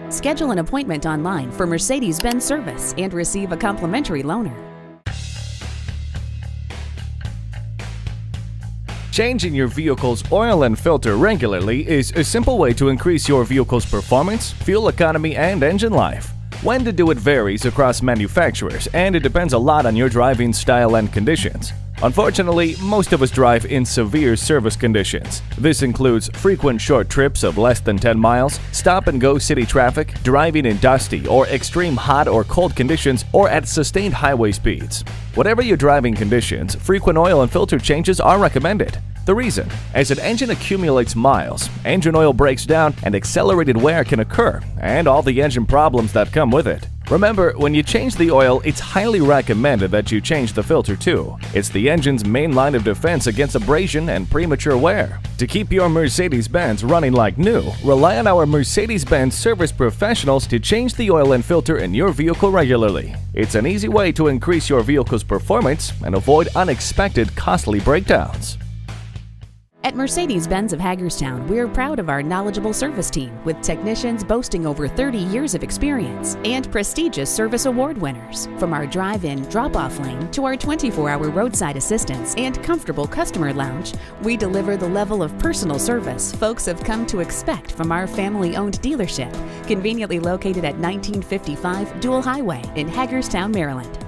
Schedule an appointment online for Mercedes-Benz service and receive a complimentary loaner. Changing your vehicle's oil and filter regularly is a simple way to increase your vehicle's performance, fuel economy, and engine life. When to do it varies across manufacturers, and it depends a lot on your driving style and conditions. Unfortunately, most of us drive in severe service conditions. This includes frequent short trips of less than 10 miles, stop-and-go city traffic, driving in dusty or extreme hot or cold conditions, or at sustained highway speeds. Whatever your driving conditions, frequent oil and filter changes are recommended. The reason, as an engine accumulates miles, engine oil breaks down and accelerated wear can occur, and all the engine problems that come with it. Remember, when you change the oil, it's highly recommended that you change the filter too. It's the engine's main line of defense against abrasion and premature wear. To keep your Mercedes-Benz running like new, rely on our Mercedes-Benz service professionals to change the oil and filter in your vehicle regularly. It's an easy way to increase your vehicle's performance and avoid unexpected costly breakdowns. At Mercedes-Benz of Hagerstown, we're proud of our knowledgeable service team with technicians boasting over 30 years of experience and prestigious service award winners. From our drive-in drop-off lane to our 24-hour roadside assistance and comfortable customer lounge, we deliver the level of personal service folks have come to expect from our family-owned dealership, conveniently located at 1955 Dual Highway in Hagerstown, Maryland.